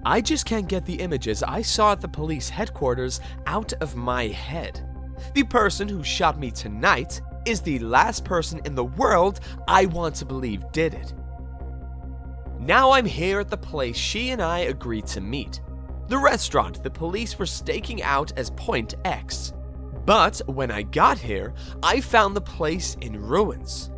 I just can't get the images I saw at the police headquarters out of my head. The person who shot me tonight is the last person in the world I want to believe did it. Now I'm here at the place she and I agreed to meet. The restaurant the police were staking out as Point X. But when I got here, I found the place in ruins.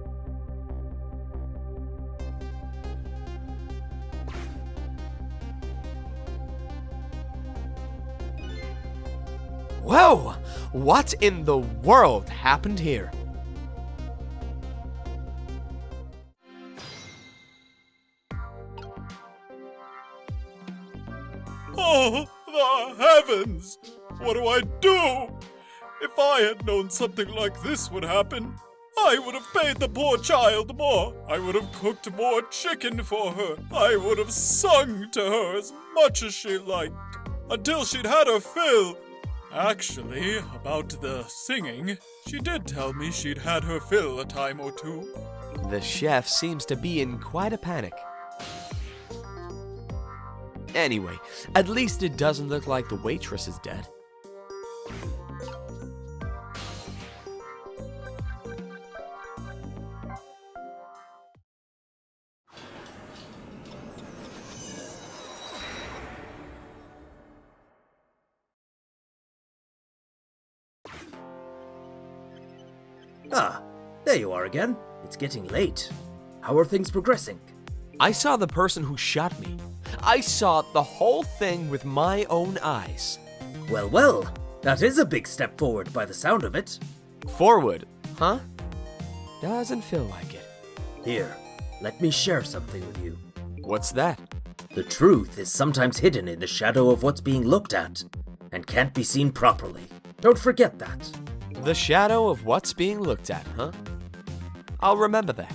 Whoa! What in the world happened here? Oh, the heavens! What do I do? If I had known something like this would happen, I would have paid the poor child more. I would have cooked more chicken for her. I would have sung to her as much as she liked, until she'd had her fill. Actually, about the singing, she did tell me she'd had her fill a time or two. The chef seems to be in quite a panic. Anyway, at least it doesn't look like the waitress is dead. Ah, there you are again. It's getting late. How are things progressing? I saw the person who shot me. I saw the whole thing with my own eyes. Well, well, that is a big step forward by the sound of it. Forward, huh? Doesn't feel like it. Here, let me share something with you. What's that? The truth is sometimes hidden in the shadow of what's being looked at, and can't be seen properly. Don't forget that. The shadow of what's being looked at, huh? I'll remember that.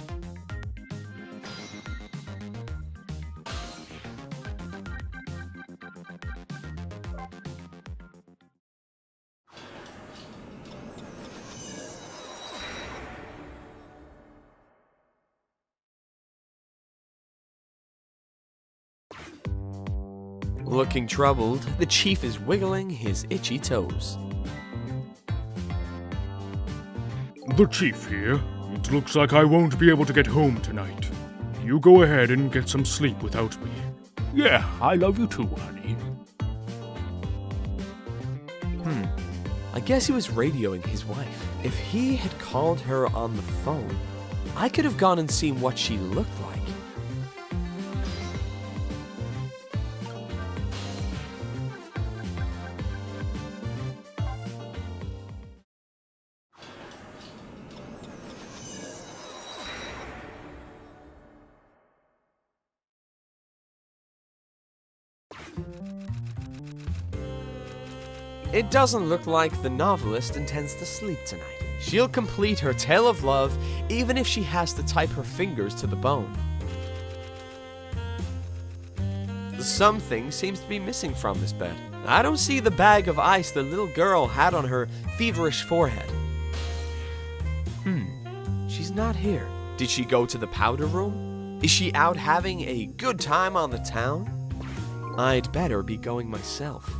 Looking troubled, the chief is wiggling his itchy toes. The chief here. It looks like I won't be able to get home tonight. You go ahead and get some sleep without me. Yeah, I love you too, honey. I guess he was radioing his wife. If he had called her on the phone, I could have gone and seen what she looked like. It doesn't look like the novelist intends to sleep tonight. She'll complete her tale of love even if she has to type her fingers to the bone. Something seems to be missing from this bed. I don't see the bag of ice the little girl had on her feverish forehead. She's not here. Did she go to the powder room? Is she out having a good time on the town? I'd better be going myself.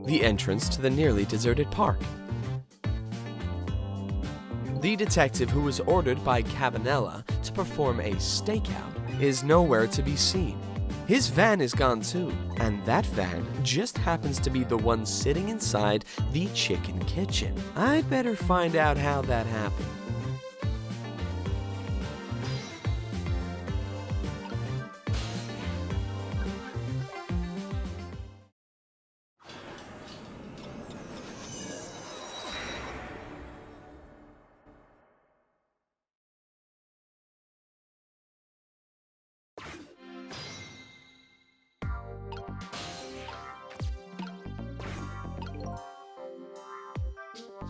The entrance to the nearly deserted park. The detective who was ordered by Cabanella to perform a stakeout is nowhere to be seen. His van is gone too, and that van just happens to be the one sitting inside the chicken kitchen. I'd better find out how that happened.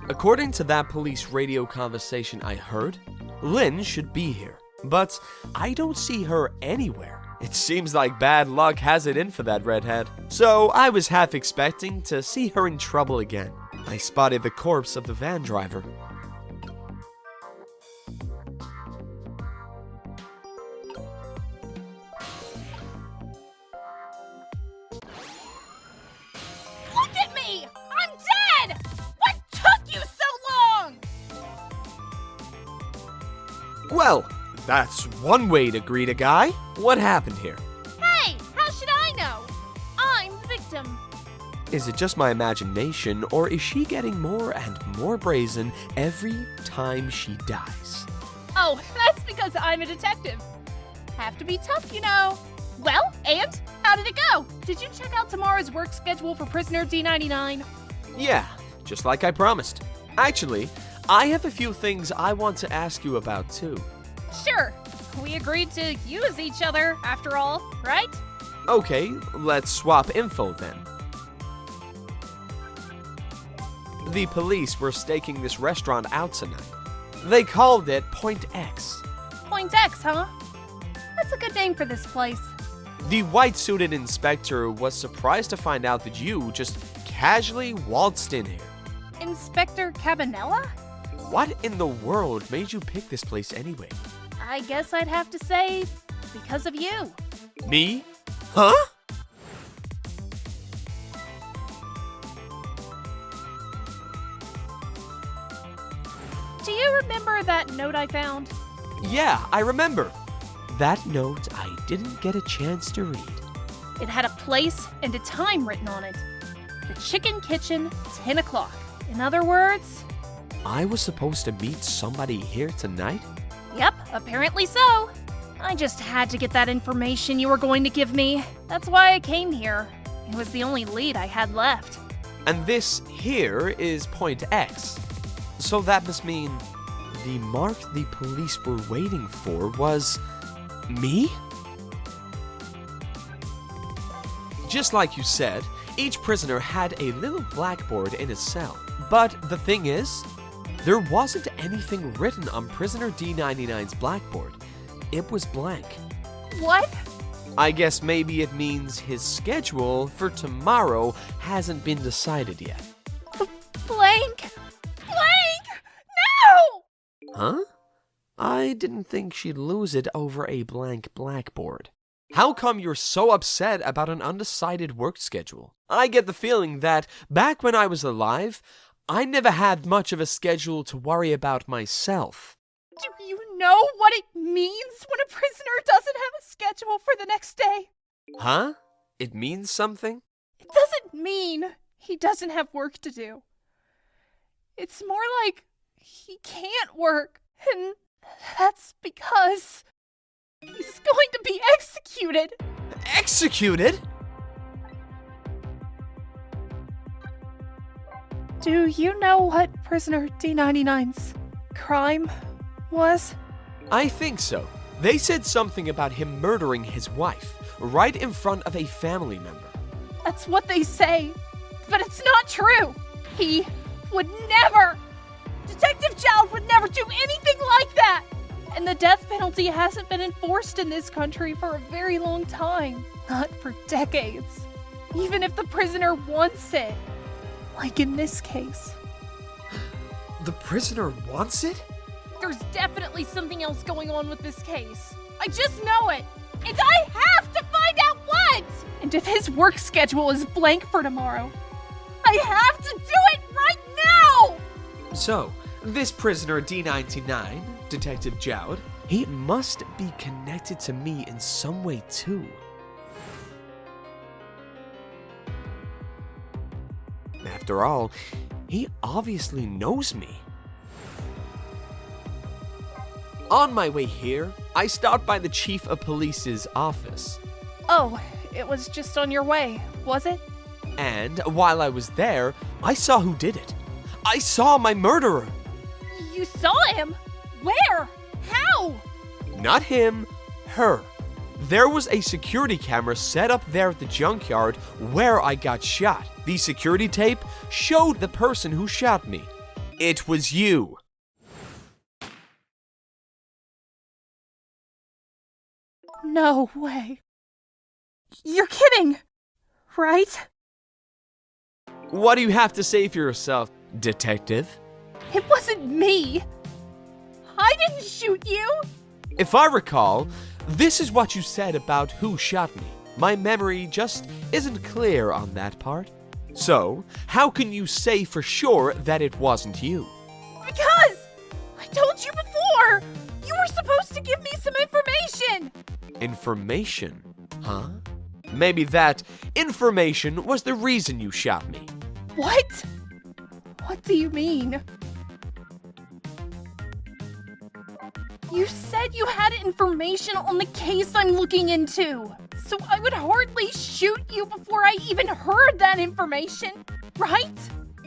According to that police radio conversation I heard, Lynne should be here, but I don't see her anywhere. It seems like bad luck has it in for that redhead. So I was half expecting to see her in trouble again. I spotted the corpse of the van driver. Look at me! I'm dead! What took you so long? Well, that's one way to greet a guy. What happened here? Hey, how should I know? I'm the victim. Is it just my imagination, or is she getting more and more brazen every time she dies? Oh, that's because I'm a detective. Have to be tough, you know. Well, and how did it go? Did you check out tomorrow's work schedule for prisoner D99? Yeah, just like I promised. Actually, I have a few things I want to ask you about too. Sure. We agreed to use each other, after all, right? Okay, let's swap info then. The police were staking this restaurant out tonight. They called it Point X. Point X, huh? That's a good name for this place. The white-suited inspector was surprised to find out that you just casually waltzed in here. Inspector Cabanella? What in the world made you pick this place anyway? I guess I'd have to say, because of you. Me? Huh? Do you remember that note I found? Yeah, I remember. That note I didn't get a chance to read. It had a place and a time written on it. The Chicken Kitchen, 10 o'clock. In other words... I was supposed to meet somebody here tonight? Yep, apparently so. I just had to get that information you were going to give me. That's why I came here. It was the only lead I had left. And this here is Point X. So that must mean the mark the police were waiting for was me? Just like you said, each prisoner had a little blackboard in his cell. But the thing is, there wasn't anything written on prisoner D99's blackboard. It was blank. What? I guess maybe it means his schedule for tomorrow hasn't been decided yet. Blank? Blank? No! Huh? I didn't think she'd lose it over a blank blackboard. How come you're so upset about an undecided work schedule? I get the feeling that back when I was alive, I never had much of a schedule to worry about myself. Do you know what it means when a prisoner doesn't have a schedule for the next day? Huh? It means something? It doesn't mean he doesn't have work to do. It's more like he can't work, and that's because he's going to be executed. Executed? Do you know what prisoner D99's crime was? I think so. They said something about him murdering his wife right in front of a family member. That's what they say, but it's not true. He would never. Detective Jowd would never do anything like that. And the death penalty hasn't been enforced in this country for a very long time. Not for decades. Even if the prisoner wants it. Like in this case. The prisoner wants it? There's definitely something else going on with this case. I just know it. And I have to find out what! And if his work schedule is blank for tomorrow, I have to do it right now! So, this prisoner D99, Detective Jowd, he must be connected to me in some way too. After all, he obviously knows me. On my way here, I stopped by the Chief of Police's office. Oh, it was just on your way, was it? And while I was there, I saw who did it. I saw my murderer. You saw him? Where? How? Not him, her. There was a security camera set up there at the junkyard where I got shot. The security tape showed the person who shot me. It was you. No way. You're kidding, right? What do you have to say for yourself, detective? It wasn't me. I didn't shoot you. If I recall, this is what you said about who shot me. My memory just isn't clear on that part. So, how can you say for sure that it wasn't you? Because I told you before. You were supposed to give me some information. Information? Huh? Maybe that information was the reason you shot me. What? What do you mean? You said you had information on the case I'm looking into. So I would hardly shoot you before I even heard that information, right?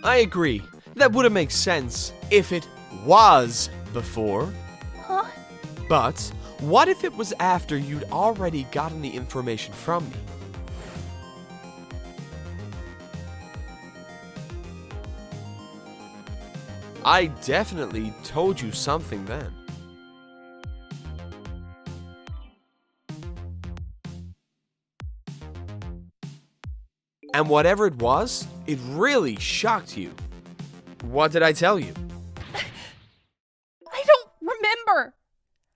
I agree. That would have made sense if it was before. Huh? But what if it was after you'd already gotten the information from me? I definitely told you something then. And whatever it was, it really shocked you. What did I tell you? I don't remember.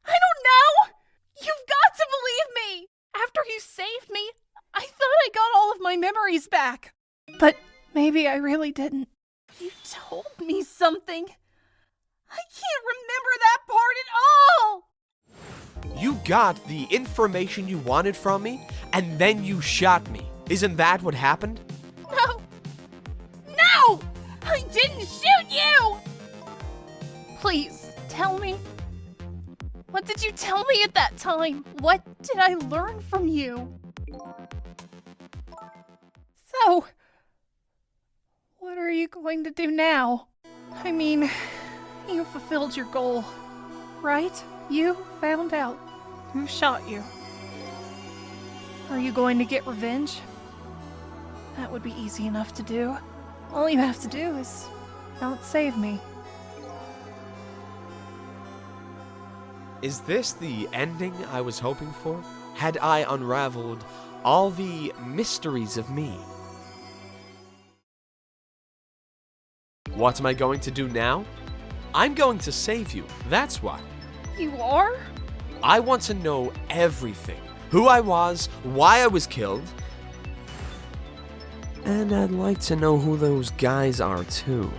I don't know. You've got to believe me. After you saved me, I thought I got all of my memories back. But maybe I really didn't. You told me something. I can't remember that part at all. You got the information you wanted from me, and then you shot me. Isn't that what happened? No! No! I didn't shoot you! Please, tell me. What did you tell me at that time? What did I learn from you? So, what are you going to do now? I mean, you fulfilled your goal, right? You found out who shot you. Are you going to get revenge? That would be easy enough to do. All you have to do is not save me. Is this the ending I was hoping for? Had I unraveled all the mysteries of me? What am I going to do now? I'm going to save you, that's what. You are? I want to know everything. Who I was, why I was killed. And I'd like to know who those guys are too.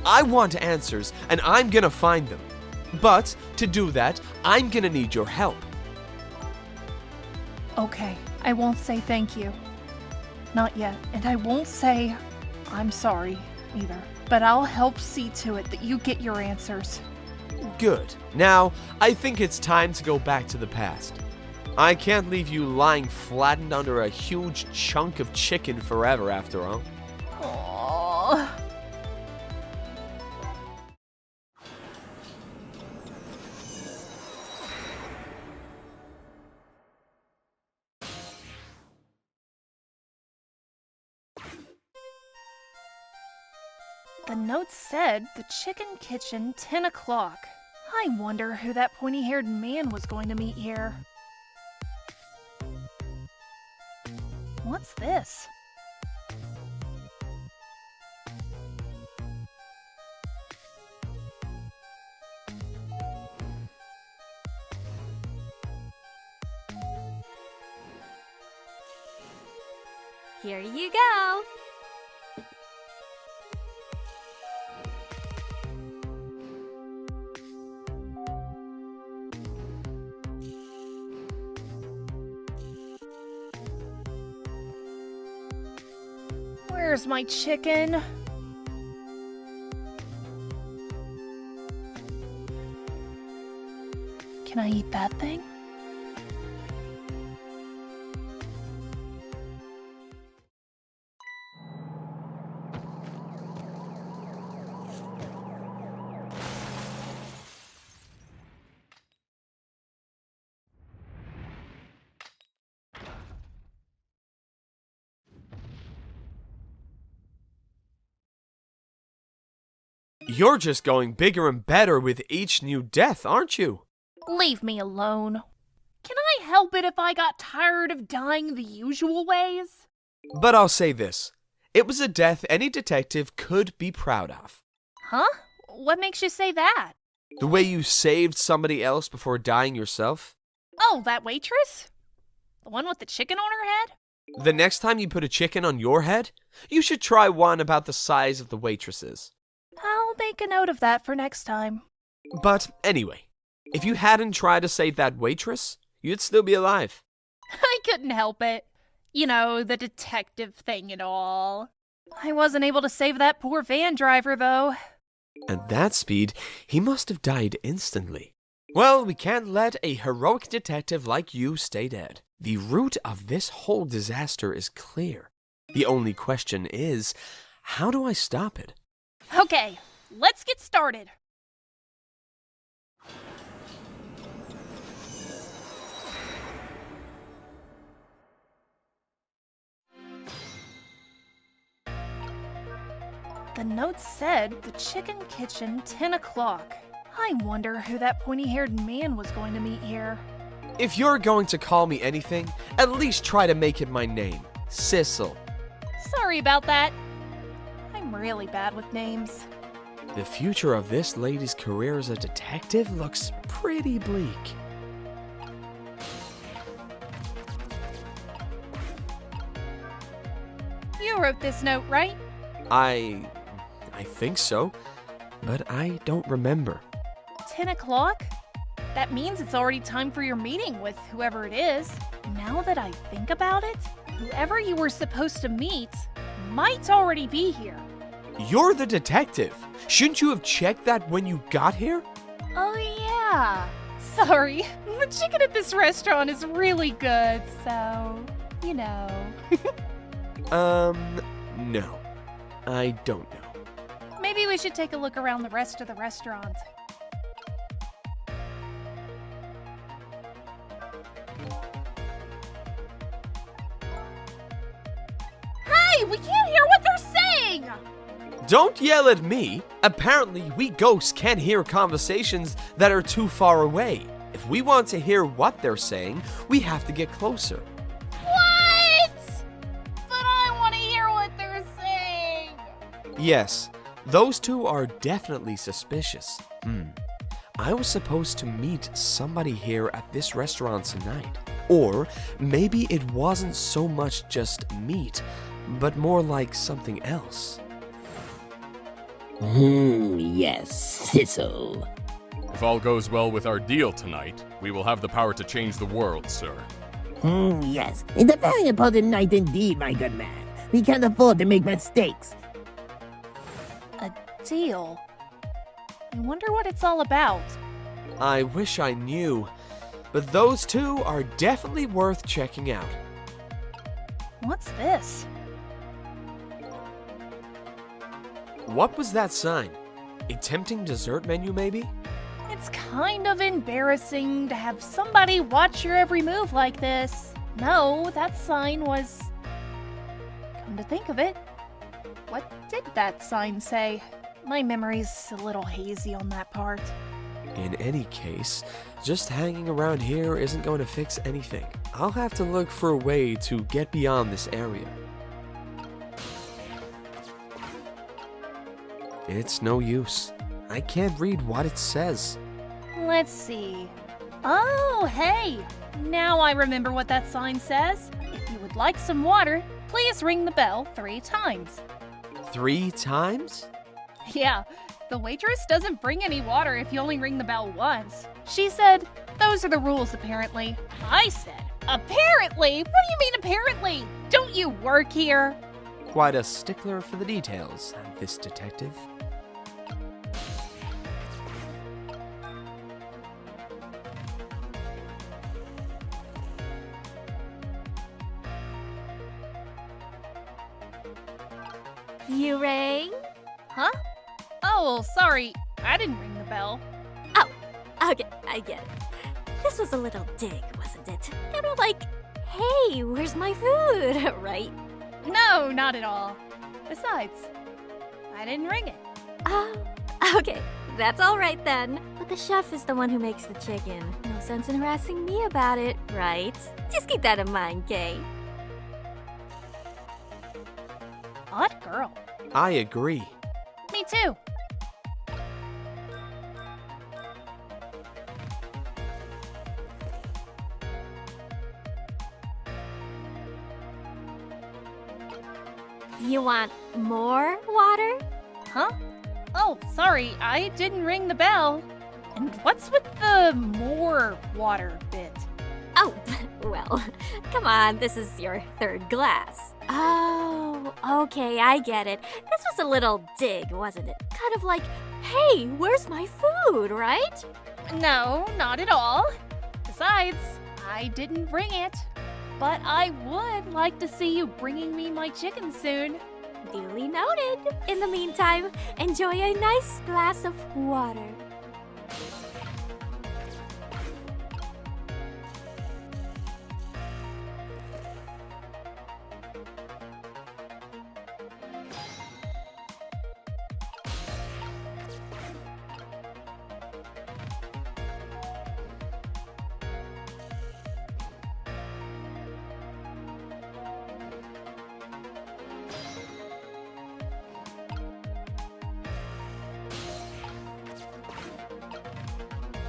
I want answers, and I'm gonna find them. But to do that, I'm gonna need your help. Okay, I won't say thank you. Not yet, and I won't say I'm sorry either. But I'll help see to it that you get your answers. Good. Now, I think it's time to go back to the past. I can't leave you lying flattened under a huge chunk of chicken forever, after all. Aww. The note said the chicken kitchen, 10 o'clock. I wonder who that pointy-haired man was going to meet here. What's this? Here you go. Where's my chicken? Can I eat that thing? You're just going bigger and better with each new death, aren't you? Leave me alone. Can I help it if I got tired of dying the usual ways? But I'll say this. It was a death any detective could be proud of. Huh? What makes you say that? The way you saved somebody else before dying yourself. Oh, that waitress? The one with the chicken on her head? The next time you put a chicken on your head, you should try one about the size of the waitress's. I'll make a note of that for next time. But anyway, if you hadn't tried to save that waitress, you'd still be alive. I couldn't help it. You know, the detective thing and all. I wasn't able to save that poor van driver, though. At that speed, he must have died instantly. Well, we can't let a heroic detective like you stay dead. The root of this whole disaster is clear. The only question is, how do I stop it? Okay, let's get started. The note said the chicken kitchen, 10 o'clock. I wonder who that pointy-haired man was going to meet here. If you're going to call me anything, at least try to make it my name, Sissel. Sorry about that. I'm really bad with names. The future of this lady's career as a detective looks pretty bleak. You wrote this note, right? I think so, but I don't remember. 10 o'clock? That means it's already time for your meeting with whoever it is. Now that I think about it, whoever you were supposed to meet might already be here. You're the detective. Shouldn't you have checked that when you got here? Oh yeah. Sorry, the chicken at this restaurant is really good, so, you know. No. I don't know. Maybe we should take a look around the rest of the restaurant. Hey, we can't hear what they're saying! Don't yell at me. Apparently, we ghosts can't hear conversations that are too far away. If we want to hear what they're saying, we have to get closer. What? But I want to hear what they're saying. Yes, those two are definitely suspicious. I was supposed to meet somebody here at this restaurant tonight. Or maybe it wasn't so much just meet, but more like something else. Yes, Sissel. If all goes well with our deal tonight, we will have the power to change the world, sir. Yes. It's a very important night indeed, my good man. We can't afford to make mistakes. A deal? I wonder what it's all about. I wish I knew, but those two are definitely worth checking out. What's this? What was that sign? A tempting dessert menu, maybe? It's kind of embarrassing to have somebody watch your every move like this. No, that sign was... Come to think of it, what did that sign say? My memory's a little hazy on that part. In any case, just hanging around here isn't going to fix anything. I'll have to look for a way to get beyond this area. It's no use. I can't read what it says. Let's see. Oh, hey! Now I remember what that sign says. If you would like some water, please ring the bell 3 times. 3 times? Yeah, the waitress doesn't bring any water if you only ring the bell once. She said, those are the rules apparently. I said, apparently? What do you mean apparently? Don't you work here? Quite a stickler for the details, this detective. You rang? Huh? Oh, sorry. I didn't ring the bell. Oh, okay, I get it. This was a little dig, wasn't it? They were like, hey, where's my food, right? No, not at all. Besides, I didn't ring it. Oh, okay, that's all right then. But the chef is the one who makes the chicken, no sense in harassing me about it, right? Just keep that in mind, Kay. Odd girl. I agree. Me too. You want more water? Huh? Oh, sorry, I didn't ring the bell. And what's with the more water bit? Oh, well, come on, this is your third glass. Oh, okay, I get it. This was a little dig, wasn't it? Kind of like, hey, where's my food, right? No, not at all. Besides, I didn't bring it. But I would like to see you bringing me my chicken soon. Duly noted. In the meantime, enjoy a nice glass of water.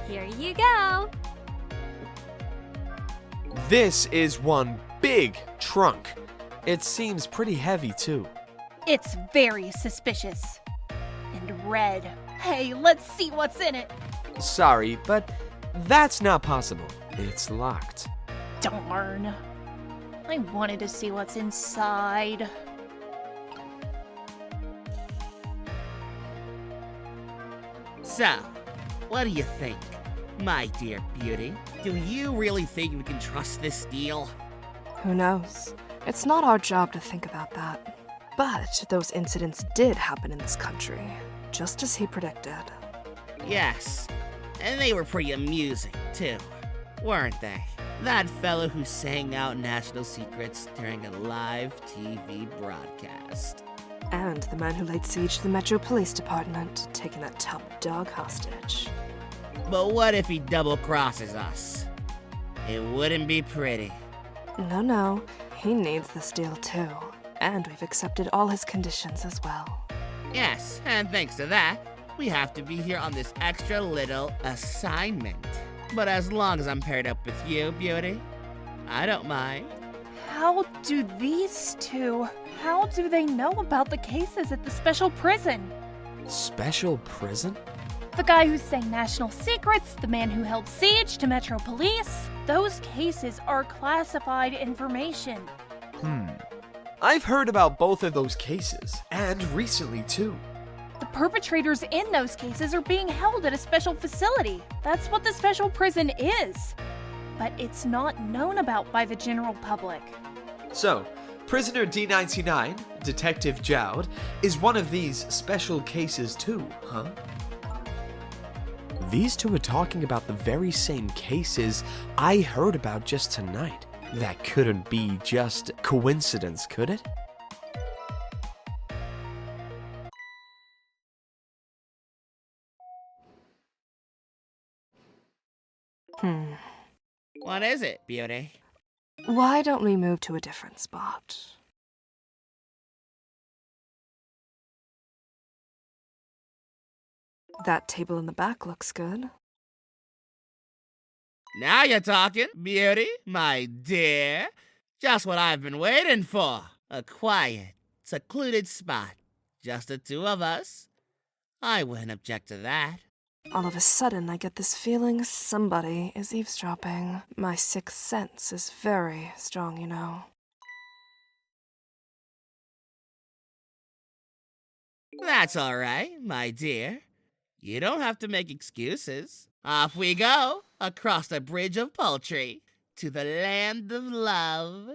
Here you go. This is one big trunk. It seems pretty heavy, too. It's very suspicious. And red. Hey, let's see what's in it. Sorry, but that's not possible. It's locked. Darn. I wanted to see what's inside. So, what do you think? My dear beauty, do you really think we can trust this deal? Who knows? It's not our job to think about that. But those incidents did happen in this country, just as he predicted. Yes, and they were pretty amusing, too, weren't they? That fellow who sang out national secrets during a live TV broadcast. And the man who laid siege to the Metro Police Department, taking that top dog hostage. But what if he double-crosses us? It wouldn't be pretty. No, he needs this deal too. And we've accepted all his conditions as well. Yes, and thanks to that, we have to be here on this extra little assignment. But as long as I'm paired up with you, beauty, I don't mind. How do these two, how do they know about the cases at the special prison? Special prison? The guy who sang national secrets, the man who held siege to Metro Police, those cases are classified information. I've heard about both of those cases, and recently too. The perpetrators in those cases are being held at a special facility. That's what the special prison is. But it's not known about by the general public. So, prisoner D99, Detective Jowd, is one of these special cases too, huh? These two are talking about the very same cases I heard about just tonight. That couldn't be just coincidence, could it? What is it, beauty? Why don't we move to a different spot? That table in the back looks good. Now you're talking, beauty, my dear. Just what I've been waiting for. A quiet, secluded spot. Just the two of us. I wouldn't object to that. All of a sudden, I get this feeling somebody is eavesdropping. My sixth sense is very strong, you know. That's all right, my dear. You don't have to make excuses. Off we go, across the bridge of poultry, to the land of love.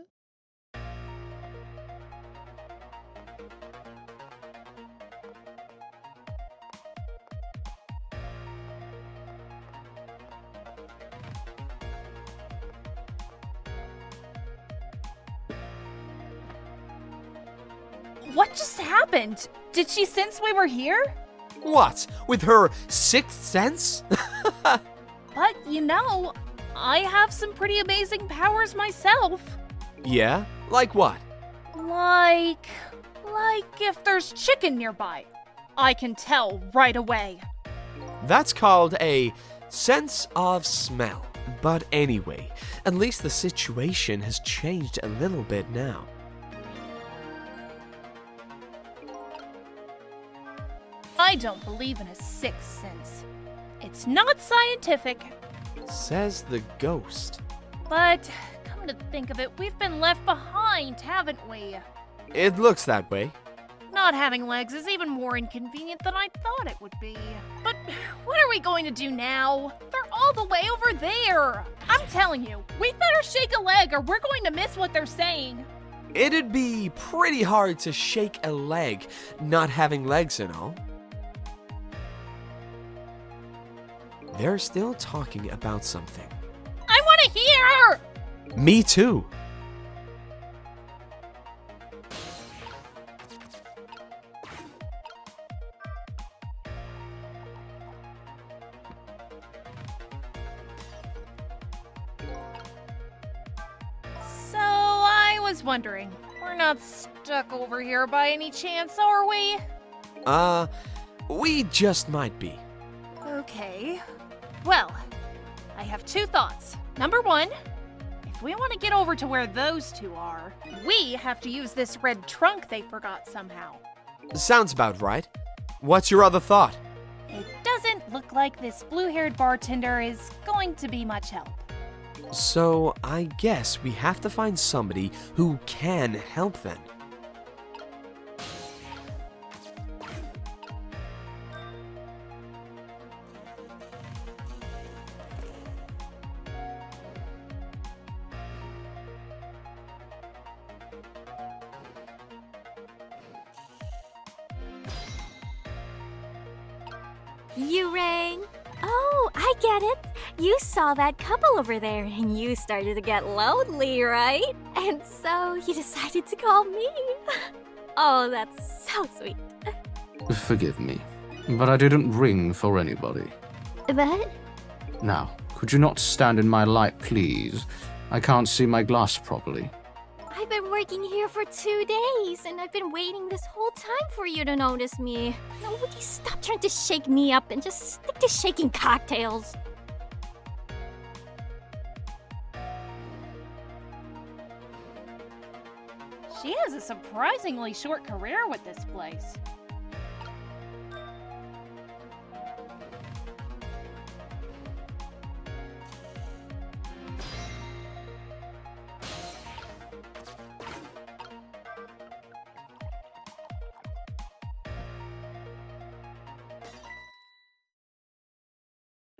What just happened? Did she sense we were here? What? With her sixth sense? But, you know, I have some pretty amazing powers myself. Yeah? Like what? Like if there's chicken nearby, I can tell right away. That's called a sense of smell. But anyway, at least the situation has changed a little bit now. I don't believe in a sixth sense. It's not scientific. Says the ghost. But come to think of it, we've been left behind, haven't we? It looks that way. Not having legs is even more inconvenient than I thought it would be. But what are we going to do now? They're all the way over there. I'm telling you, we better shake a leg or we're going to miss what they're saying. It'd be pretty hard to shake a leg, not having legs and all. They're still talking about something. I want to hear! Me too. So, I was wondering, we're not stuck over here by any chance, are we? We just might be. Okay. Well, I have two thoughts. Number one, if we want to get over to where those two are, we have to use this red trunk they forgot somehow. Sounds about right. What's your other thought? It doesn't look like this blue-haired bartender is going to be much help. So, I guess we have to find somebody who can help then. You rang? Oh, I get it. You saw that couple over there and you started to get lonely, right? And so you decided to call me. Oh, that's so sweet. Forgive me, but I didn't ring for anybody. But? Now, could you not stand in my light, please? I can't see my glass properly. I've been working here for 2 days, and I've been waiting this whole time for you to notice me. Now, would you stop trying to shake me up and just stick to shaking cocktails? She has a surprisingly short career with this place.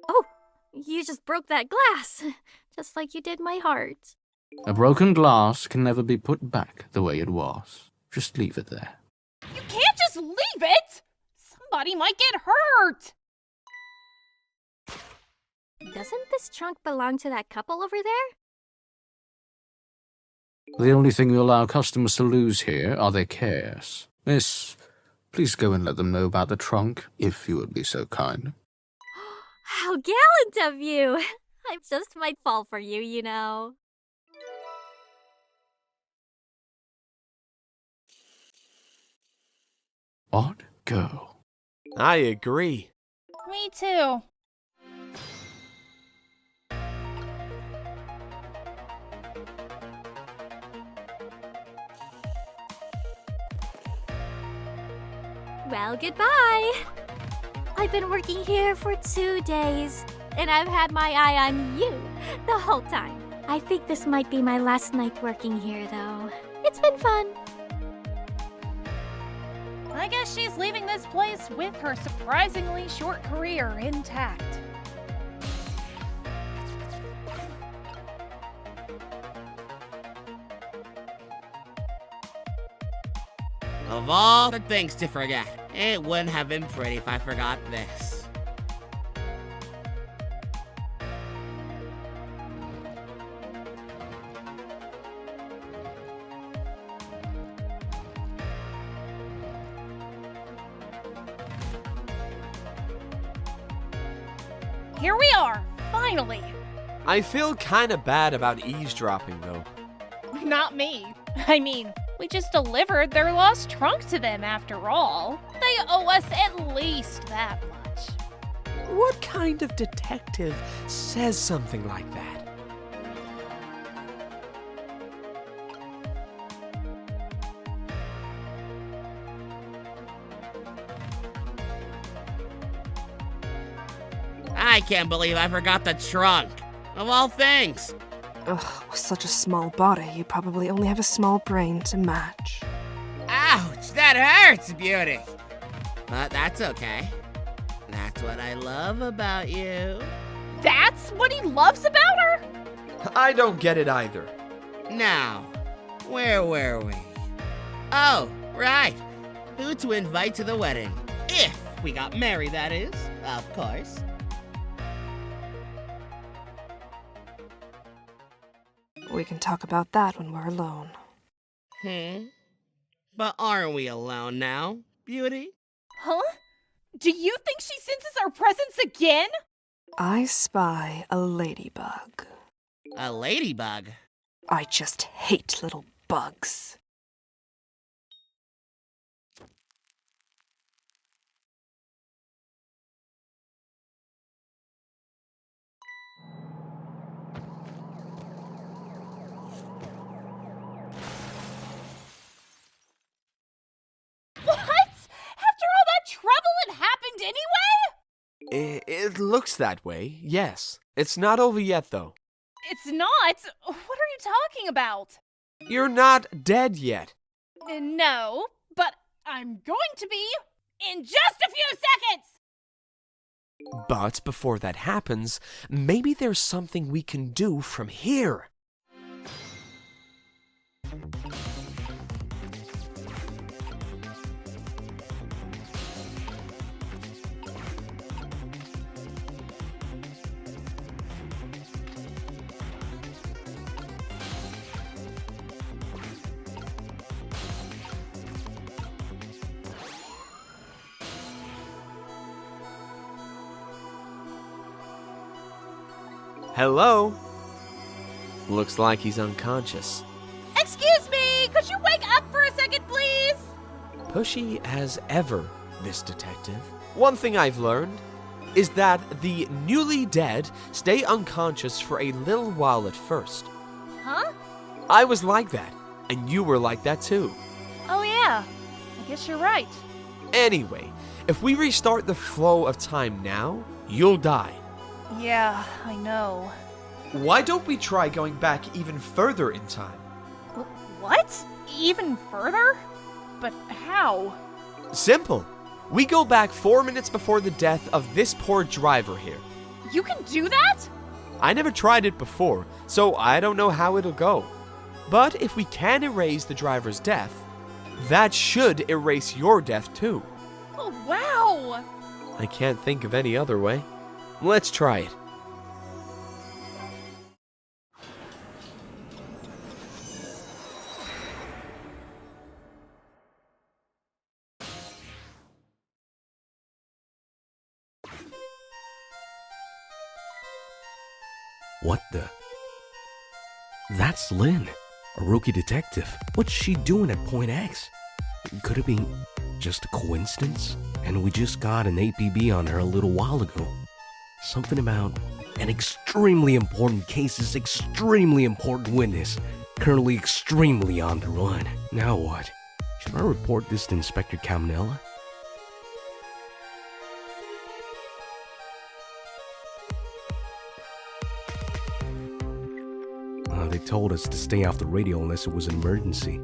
Oh, you just broke that glass, just like you did my heart. A broken glass can never be put back the way it was. Just leave it there. You can't just leave it! Somebody might get hurt! Doesn't this trunk belong to that couple over there? The only thing you allow customers to lose here are their cares. Miss, please go and let them know about the trunk, if you would be so kind. How gallant of you! I just might fall for you, you know. Odd girl. I agree. Me too. Well, goodbye. I've been working here for 2 days, and I've had my eye on you the whole time. I think this might be my last night working here, though. It's been fun. I guess she's leaving this place with her surprisingly short career intact. Of all the things to forget, it wouldn't have been pretty if I forgot this. Here we are, finally! I feel kinda bad about eavesdropping, though. Not me. I mean, we just delivered their lost trunk to them after all. They owe us at least that much. What kind of detective says something like that? I can't believe I forgot the trunk. Of all things. Ugh, with such a small body, you probably only have a small brain to match. Ouch, that hurts, Beauty. But that's okay. That's what I love about you. That's what he loves about her? I don't get it either. Now, where were we? Oh, right. Who to invite to the wedding. If we got married, that is, of course. We can talk about that when we're alone. But aren't we alone now, Beauty? Huh? Do you think she senses our presence again? I spy a ladybug. A ladybug? I just hate little bugs. What? After all that trouble it happened anyway? It looks that way, yes. It's not over yet, though. It's not. What are you talking about? You're not dead yet. No, but I'm going to be in just a few seconds! But before that happens, maybe there's something we can do from here. Hello? Looks like he's unconscious. Excuse me, could you wake up for a second, please? Pushy as ever, this detective. One thing I've learned is that the newly dead stay unconscious for a little while at first. Huh? I was like that, and you were like that too. Oh yeah, I guess you're right. Anyway, if we restart the flow of time now, you'll die. Yeah, I know. Why don't we try going back even further in time? What? Even further? But how? Simple. We go back 4 minutes before the death of this poor driver here. You can do that? I never tried it before, so I don't know how it'll go. But if we can erase the driver's death, that should erase your death too. Oh, wow! I can't think of any other way. Let's try it. What the? That's Lynne, a rookie detective. What's she doing at Point X? Could it be just a coincidence? And we just got an APB on her a little while ago. Something about an extremely important case is extremely important witness, currently extremely on the run. Now what? Should I report this to Inspector Caminella? They told us to stay off the radio unless it was an emergency.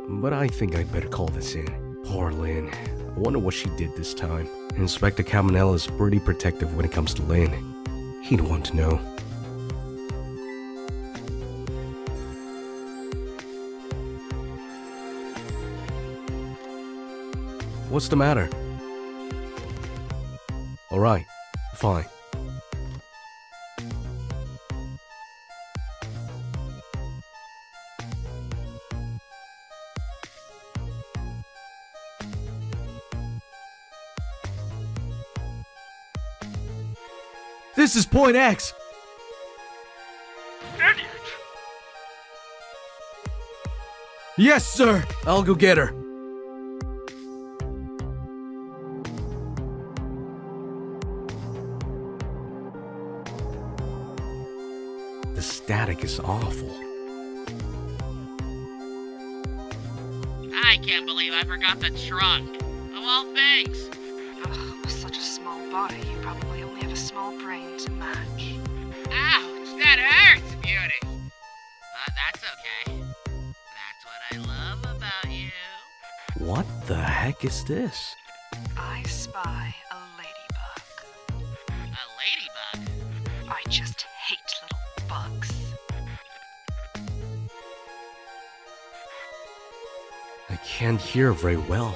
But I think I'd better call this in. Poor Lynne. I wonder what she did this time. Inspector Caminella is pretty protective when it comes to Lynne. He'd want to know. What's the matter? Alright, fine. This is Point X! Yes, sir! I'll go get her. The static is awful. I can't believe I forgot the trunk. Of all things. Ugh, with such a small body, you probably only have a small brain to match. Ouch, that hurts, beauty. But that's okay. That's what I love about you. What the heck is this? I spy a ladybug. A ladybug? I just hate little bugs. I can't hear very well.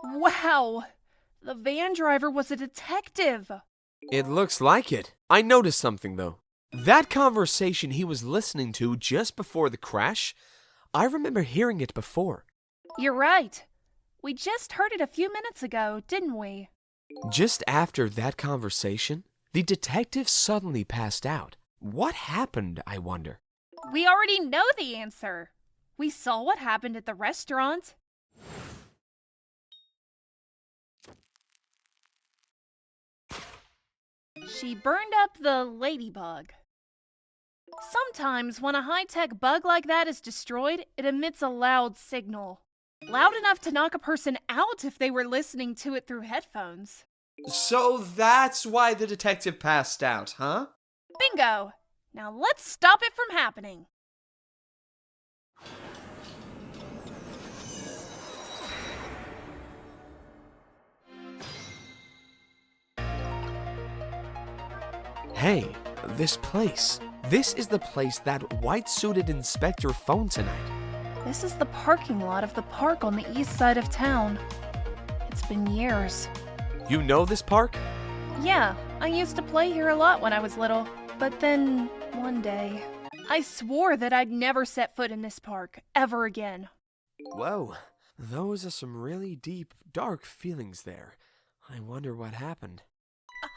Wow! The van driver was a detective! It looks like it. I noticed something, though. That conversation he was listening to just before the crash, I remember hearing it before. You're right. We just heard it a few minutes ago, didn't we? Just after that conversation, the detective suddenly passed out. What happened, I wonder? We already know the answer. We saw what happened at the restaurant. She burned up the ladybug. Sometimes when a high-tech bug like that is destroyed, it emits a loud signal. Loud enough to knock a person out if they were listening to it through headphones. So that's why the detective passed out, huh? Bingo! Now let's stop it from happening. Hey, this place. This is the place that white-suited inspector phoned tonight. This is the parking lot of the park on the east side of town. It's been years. You know this park? Yeah, I used to play here a lot when I was little. But then, one day, I swore that I'd never set foot in this park, ever again. Whoa, those are some really deep, dark feelings there. I wonder what happened.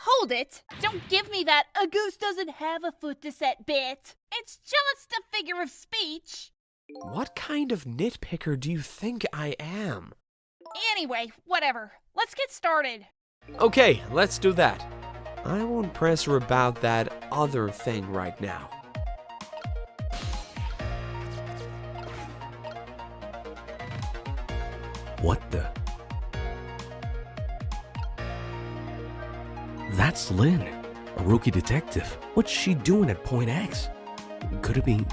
Hold it! Don't give me that a goose doesn't have a foot to set bit! It's just a figure of speech! What kind of nitpicker do you think I am? Anyway, whatever. Let's get started. Okay, let's do that. I won't press her about that other thing right now. What the? That's Lynne, a rookie detective. What's she doing at Point X? Could it be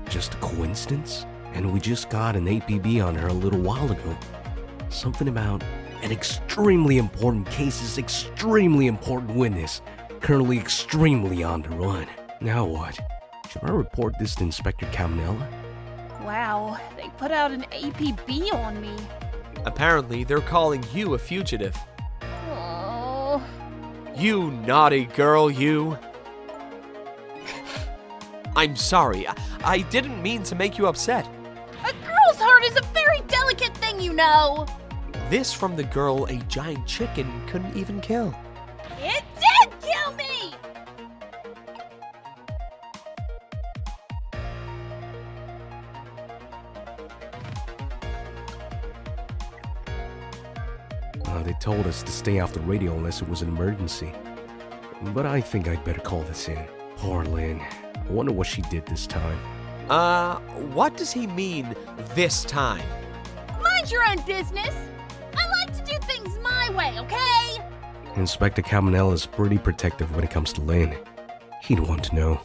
just a coincidence? And we just got an APB on her a little while ago. Something about an extremely important case is extremely important witness, currently extremely on the run. Now what? Should I report this to Inspector Caminella? Wow, they put out an APB on me. Apparently, they're calling you a fugitive. Oh. You naughty girl, you. I'm sorry. I didn't mean to make you upset. A girl's heart is a very delicate thing, you know. This from the girl a giant chicken couldn't even kill. It did kill me! They told us to stay off the radio unless it was an emergency. But I think I'd better call this in. Poor Lynne. I wonder what she did this time. What does he mean, this time? Mind your own business. I like to do things my way, okay? Inspector Caminella is pretty protective when it comes to Lynne. He'd want to know.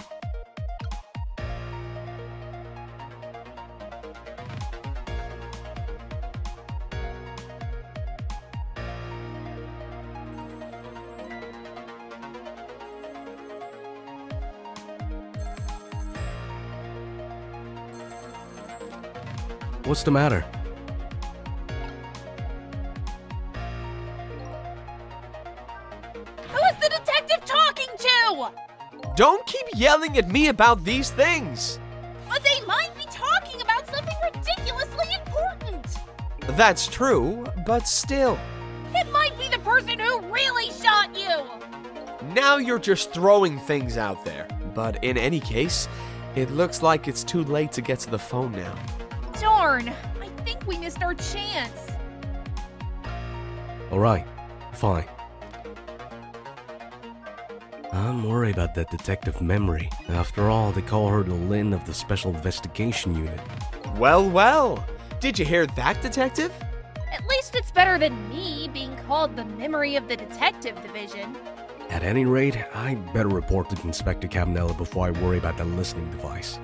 What's the matter? Who is the detective talking to? Don't keep yelling at me about these things! But they might be talking about something ridiculously important. That's true, but still. It might be the person who really shot you. Now you're just throwing things out there. But in any case, it looks like it's too late to get to the phone now. Darn, I think we missed our chance. Alright, fine. I'm worried about that detective memory. After all, they call her the Lynne of the Special Investigation Unit. Well, well. Did you hear that, Detective? At least it's better than me being called the memory of the detective division. At any rate, I'd better report to Inspector Cabanella before I worry about that listening device.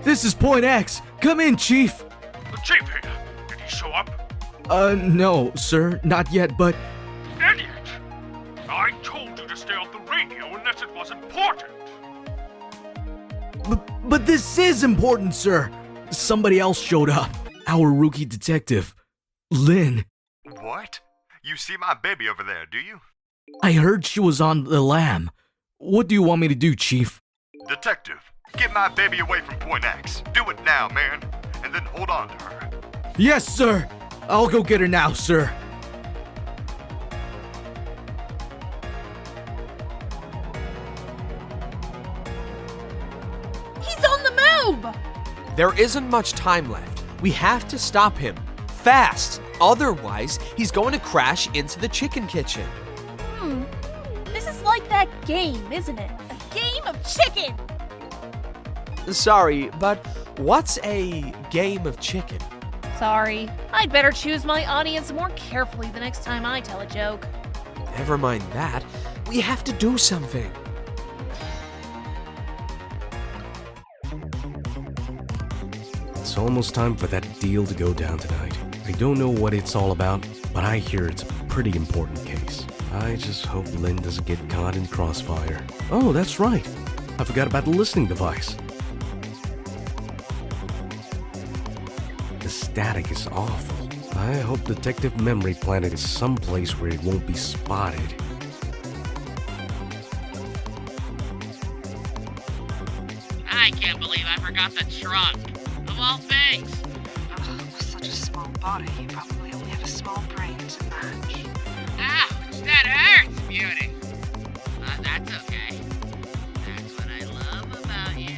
This is Point X! Come in, Chief! The chief here. Did he show up? No, sir, not yet, but... Idiot! I told you to stay off the radio unless it was important. But this is important, sir! Somebody else showed up. Our rookie detective, Lynne. What? You see my baby over there, do you? I heard she was on the lam. What do you want me to do, Chief? Detective, get my baby away from Point X. Do it now, man. And then hold on to her. Yes, sir! I'll go get her now, sir. He's on the move! There isn't much time left. We have to stop him. Fast! Otherwise, he's going to crash into the chicken kitchen. This is like that game, isn't it? A game of chicken! Sorry, but what's a game of chicken? Sorry, I'd better choose my audience more carefully the next time I tell a joke. Never mind that. We have to do something. It's almost time for that deal to go down tonight. I don't know what it's all about, but I hear it's a pretty important case. I just hope Lynne doesn't get caught in crossfire. Oh, that's right. I forgot about the listening device. The static is awful. I hope Detective Memory Planet is someplace where it won't be spotted. I can't believe I forgot the trunk. Of all things. Such a small body, you probably only have a small brain to match. Ouch, that hurts, beauty. That's okay. That's what I love about you.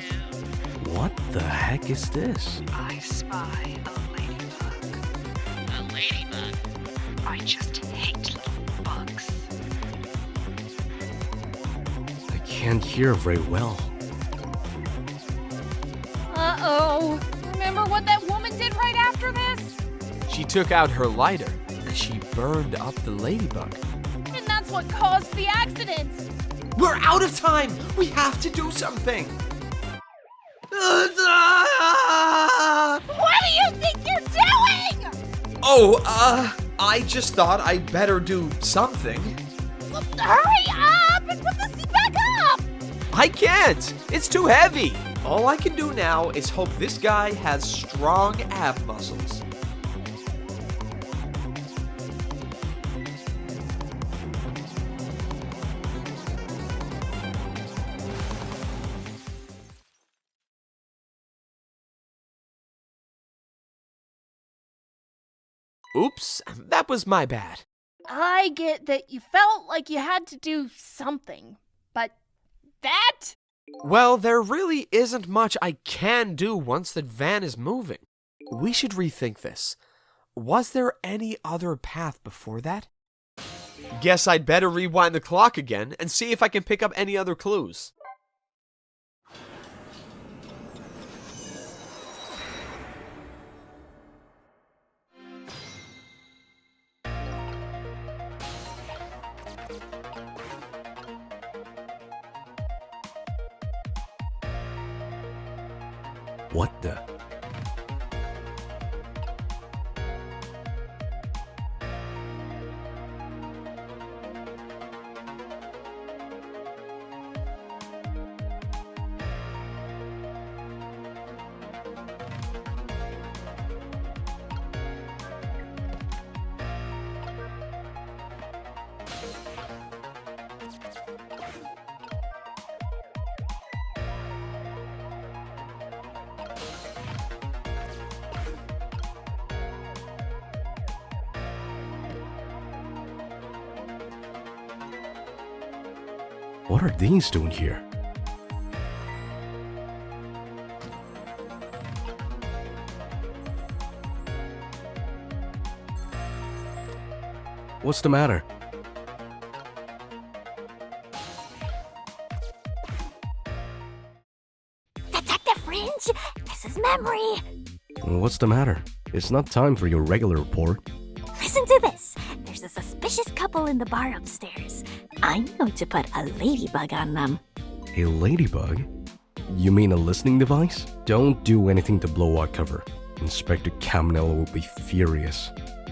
What the heck is this? I spy a ladybug. A ladybug? I just hate little bugs. I can't hear very well. Uh-oh. Remember what that woman did right after this? She took out her lighter and she burned up the ladybug. And that's what caused the accident. We're out of time! We have to do something! What do you think you're doing? Oh, I just thought I'd better do something. Hurry up and put the seat back up! I can't! It's too heavy! All I can do now is hope this guy has strong ab muscles. Oops, that was my bad. I get that you felt like you had to do something, but that? Well, there really isn't much I can do once that van is moving. We should rethink this. Was there any other path before that? Guess I'd better rewind the clock again and see if I can pick up any other clues. What the? What are these doing here? What's the matter? Detective Rindge, this is Memory. What's the matter? It's not time for your regular report. Listen to this. There's a suspicious couple in the bar upstairs. I know to put a ladybug on them. A ladybug? You mean a listening device? Don't do anything to blow our cover. Inspector Camnell will be furious.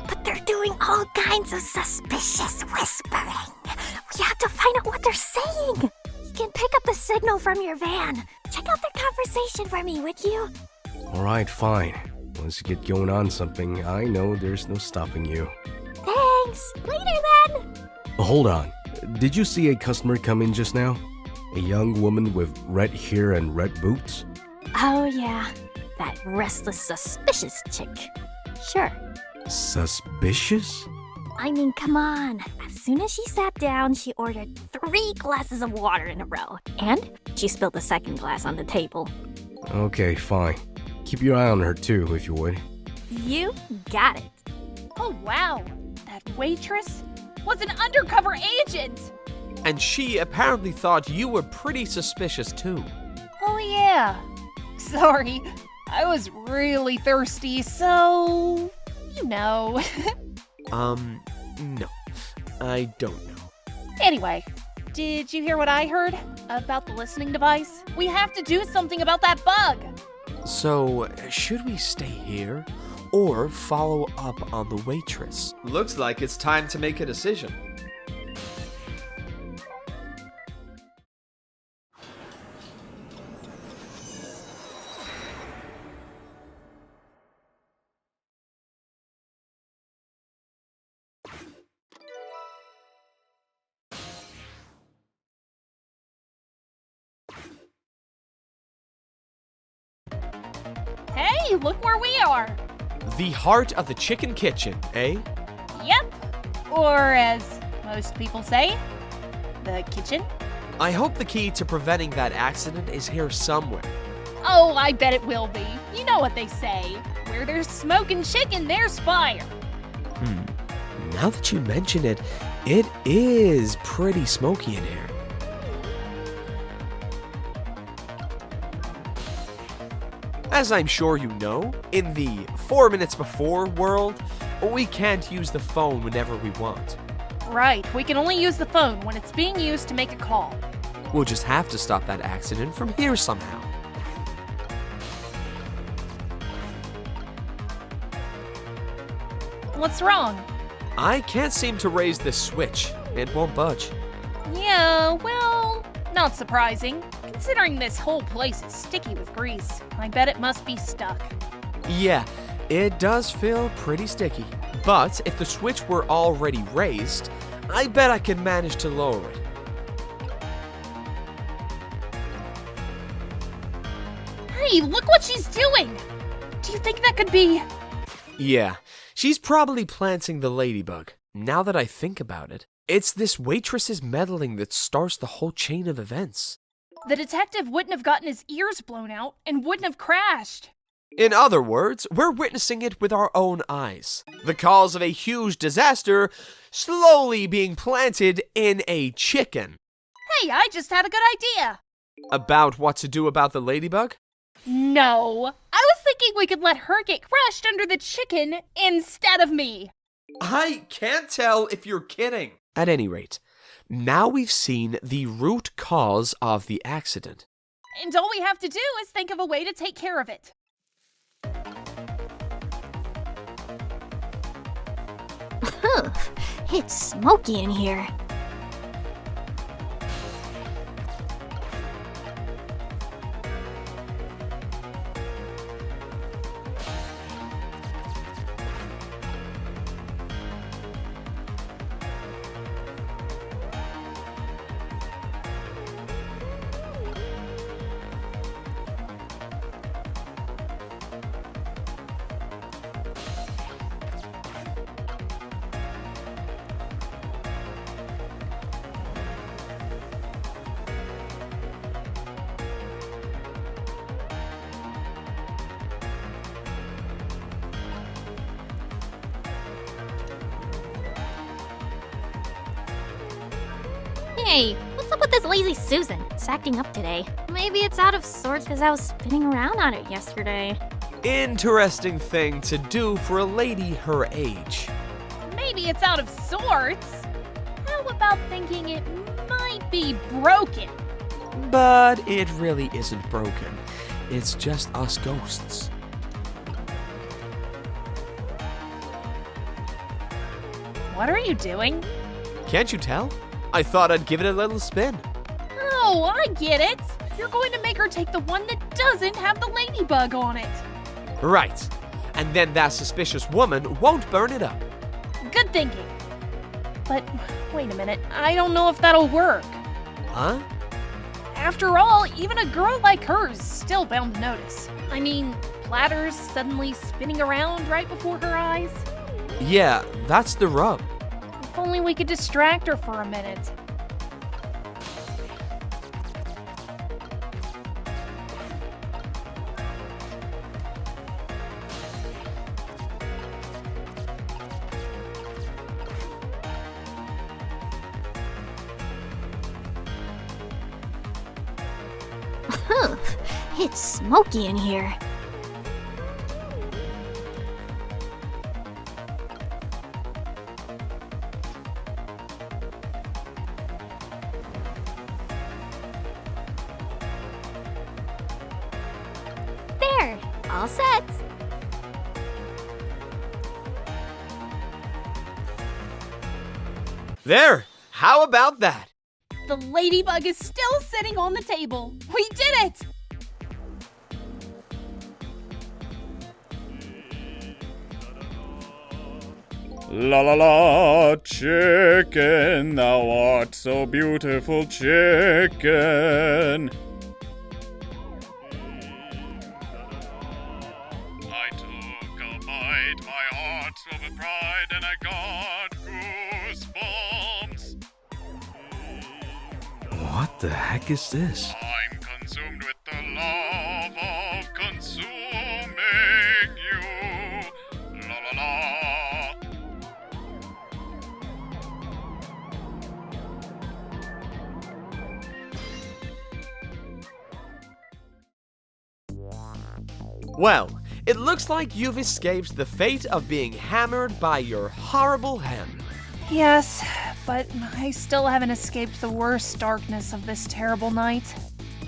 But they're doing all kinds of suspicious whispering. We have to find out what they're saying. You can pick up the signal from your van. Check out their conversation for me, would you? Alright, fine. Once you get going on something, I know there's no stopping you. Thanks. Later then. Hold on. Did you see a customer come in just now? A young woman with red hair and red boots? Oh yeah, that restless, suspicious chick. Sure. Suspicious? I mean, come on. As soon as she sat down, she ordered 3 glasses of water in a row. And she spilled the second glass on the table. Okay, fine. Keep your eye on her too, if you would. You got it. Oh wow, that waitress was an undercover agent! And she apparently thought you were pretty suspicious too. Oh yeah. Sorry, I was really thirsty, so... you know. No. I don't know. Anyway, did you hear what I heard about the listening device? We have to do something about that bug! So, should we stay here or follow up on the waitress? Looks like it's time to make a decision. Hey, look where we are! The heart of the chicken kitchen, eh? Yep. Or as most people say, the kitchen. I hope the key to preventing that accident is here somewhere. Oh, I bet it will be. You know what they say. Where there's smoke and chicken, there's fire. Now that you mention it, it is pretty smoky in here. As I'm sure you know, in the 4 minutes before world, we can't use the phone whenever we want. Right, we can only use the phone when it's being used to make a call. We'll just have to stop that accident from here somehow. What's wrong? I can't seem to raise this switch. It won't budge. Yeah, well, not surprising. Considering this whole place is sticky with grease, I bet it must be stuck. Yeah, it does feel pretty sticky. But if the switch were already raised, I bet I could manage to lower it. Hey, look what she's doing! Do you think that could be... Yeah, she's probably planting the ladybug. Now that I think about it, it's this waitress's meddling that starts the whole chain of events. The detective wouldn't have gotten his ears blown out and wouldn't have crashed. In other words, we're witnessing it with our own eyes. The cause of a huge disaster slowly being planted in a chicken. Hey, I just had a good idea. About what to do about the ladybug? No, I was thinking we could let her get crushed under the chicken instead of me. I can't tell if you're kidding. At any rate, now we've seen the root cause of the accident. And all we have to do is think of a way to take care of it. It's smoky in here. Hey, what's up with this lazy Susan? It's acting up today. Maybe it's out of sorts because I was spinning around on it yesterday. Interesting thing to do for a lady her age. Maybe it's out of sorts. How about thinking it might be broken? But it really isn't broken. It's just us ghosts. What are you doing? Can't you tell? I thought I'd give it a little spin. Oh, I get it. You're going to make her take the one that doesn't have the ladybug on it. Right. And then that suspicious woman won't burn it up. Good thinking. But wait a minute, I don't know if that'll work. Huh? After all, even a girl like her is still bound to notice. I mean, platters suddenly spinning around right before her eyes. Yeah, that's the rub. If only we could distract her for a minute. It's smoky in here. There, all set. There! How about that? The ladybug is still sitting on the table. We did it! La la la, chicken, thou art so beautiful, chicken. I took a bite, my heart swelled with pride, and I got goosebumps. What the heck is this? I'm consumed with the love of consuming you. La la la. Well, it looks like you've escaped the fate of being hammered by your horrible hen. Yes, but I still haven't escaped the worst darkness of this terrible night.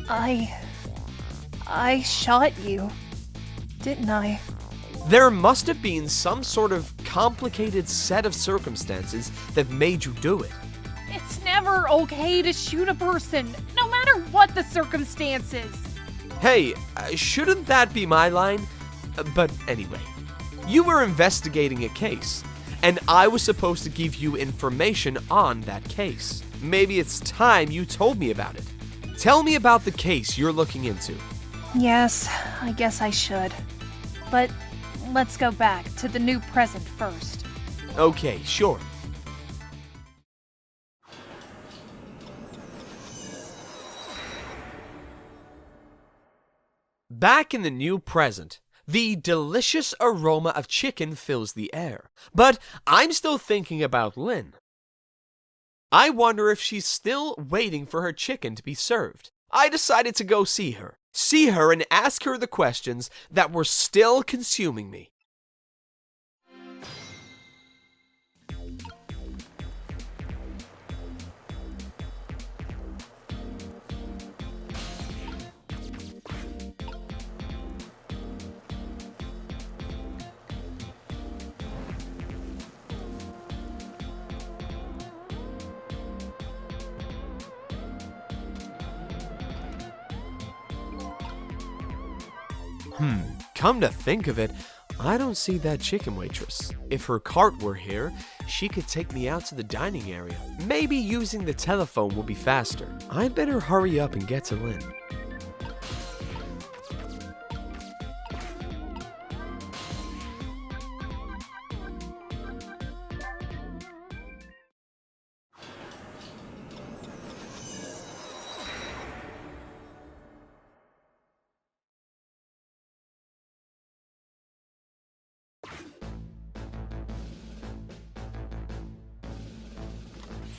I shot you, didn't I? There must have been some sort of complicated set of circumstances that made you do it. It's never okay to shoot a person, no matter what the circumstances. Hey, shouldn't that be my line? But anyway, you were investigating a case, and I was supposed to give you information on that case. Maybe it's time you told me about it. Tell me about the case you're looking into. Yes, I guess I should. But let's go back to the new present first. Okay, sure. Back in the new present, the delicious aroma of chicken fills the air. But I'm still thinking about Lynne. I wonder if she's still waiting for her chicken to be served. I decided to go see her and ask her the questions that were still consuming me. Come to think of it, I don't see that chicken waitress. If her cart were here, she could take me out to the dining area. Maybe using the telephone will be faster. I'd better hurry up and get to Lynne.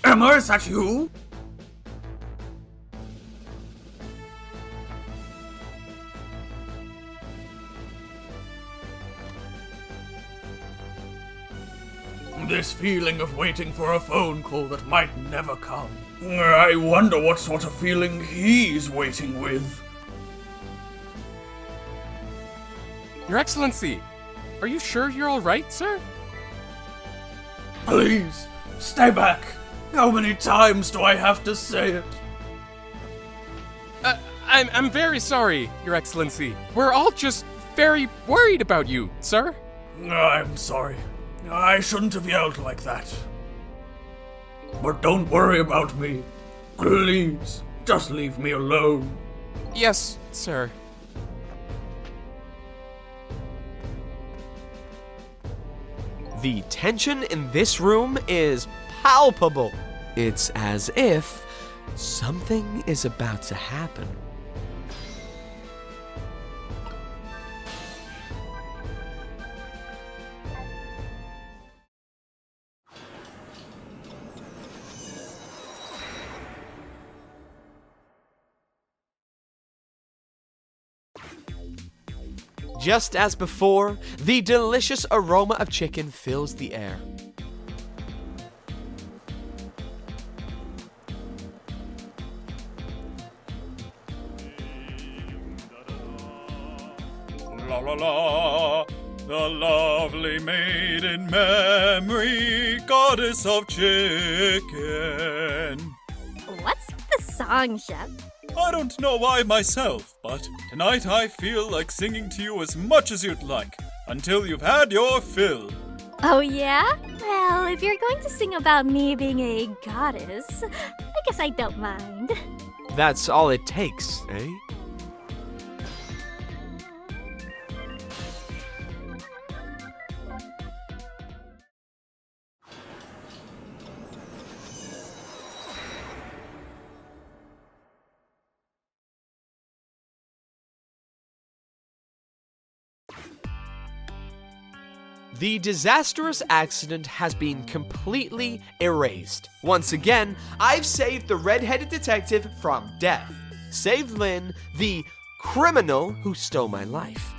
Emma, is that you? this feeling of waiting for a phone call that might never come. I wonder what sort of feeling he's waiting with. Your Excellency, are you sure you're all right, sir? Please, stay back. How many times do I have to say it? I'm very sorry, Your Excellency. We're all just very worried about you, sir. I'm sorry. I shouldn't have yelled like that. But don't worry about me. Please, just leave me alone. Yes, sir. The tension in this room is palpable. It's as if something is about to happen. Just as before, the delicious aroma of chicken fills the air. La la la, the lovely maiden memory, goddess of chicken. What's the song, Chef? I don't know why myself, but tonight I feel like singing to you as much as you'd like, until you've had your fill. Oh, yeah? Well, if you're going to sing about me being a goddess, I guess I don't mind. That's all it takes, eh? The disastrous accident has been completely erased. Once again, I've saved the red-headed detective from death. Saved Lynne, the criminal who stole my life.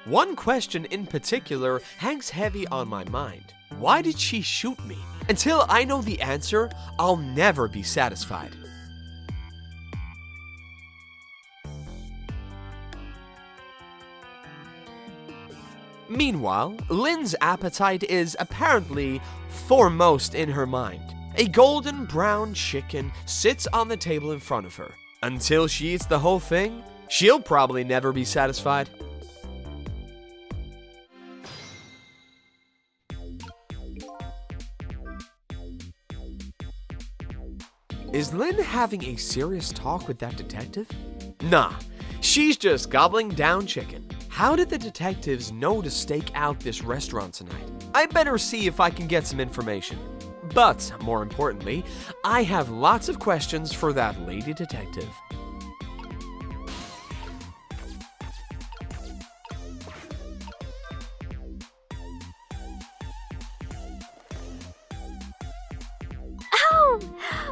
One question in particular hangs heavy on my mind. Why did she shoot me? Until I know the answer, I'll never be satisfied. Meanwhile, Lynne's appetite is apparently foremost in her mind. A golden brown chicken sits on the table in front of her. Until she eats the whole thing, she'll probably never be satisfied. Is Lynne having a serious talk with that detective? Nah, she's just gobbling down chicken. How did the detectives know to stake out this restaurant tonight? I better see if I can get some information. But, more importantly, I have lots of questions for that lady detective. Oh,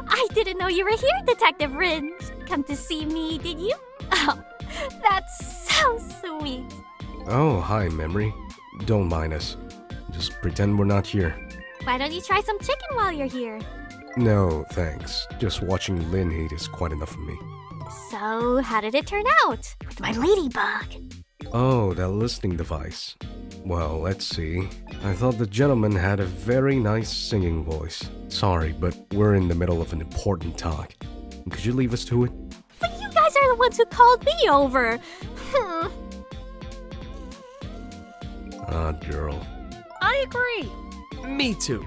I didn't know you were here, Detective Rindge. Come to see me, did you? Oh, that's so sweet. Oh, hi, Memory. Don't mind us. Just pretend we're not here. Why don't you try some chicken while you're here? No, thanks. Just watching Lynne eat is quite enough for me. So, how did it turn out? With my ladybug. Oh, that listening device. Well, let's see. I thought the gentleman had a very nice singing voice. Sorry, but we're in the middle of an important talk. Could you leave us to it? But you guys are the ones who called me over. Odd girl. I agree. Me too.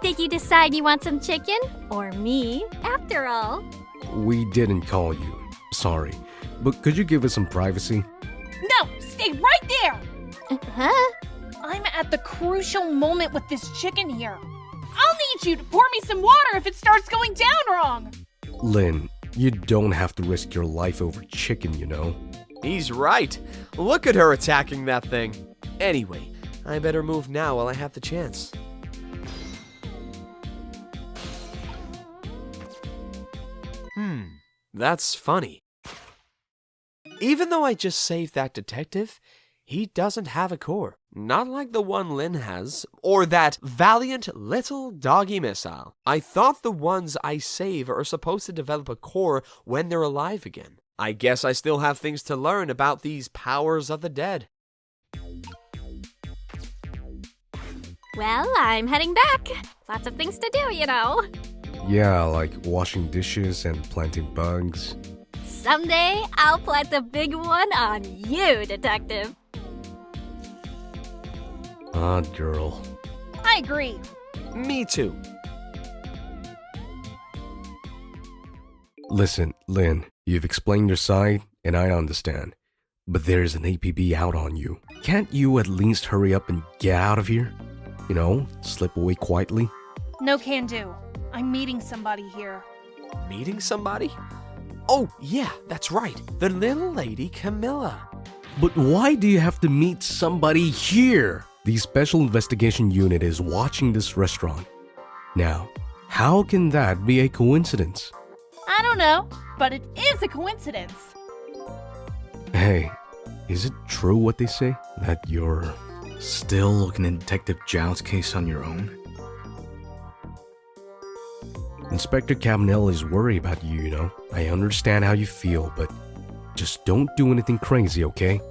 Did you decide you want some chicken? Or me, after all? We didn't call you. Sorry. But could you give us some privacy? No, stay right there! Huh? I'm at the crucial moment with this chicken here. I'll need you to pour me some water if it starts going down wrong. Lynne, you don't have to risk your life over chicken, you know. He's right. Look at her attacking that thing. Anyway, I better move now while I have the chance. That's funny. Even though I just saved that detective, he doesn't have a core. Not like the one Lynne has, or that valiant little doggy missile. I thought the ones I save are supposed to develop a core when they're alive again. I guess I still have things to learn about these powers of the dead. Well, I'm heading back. Lots of things to do, you know. Yeah, like washing dishes and planting bugs. Someday, I'll plant a big one on you, Detective. Odd girl. I agree. Me too. Listen, Lynne, you've explained your side, and I understand. But there's an APB out on you. Can't you at least hurry up and get out of here? You know, slip away quietly? No can do. I'm meeting somebody here. Meeting somebody? Oh, yeah, that's right. The little lady Camilla. But why do you have to meet somebody here? The Special Investigation Unit is watching this restaurant. Now, how can that be a coincidence? I don't know, but it is a coincidence. Hey, is it true what they say? That you're still looking at Detective Jowd's case on your own? Inspector Cabanel is worried about you, you know. I understand how you feel, but just don't do anything crazy, okay?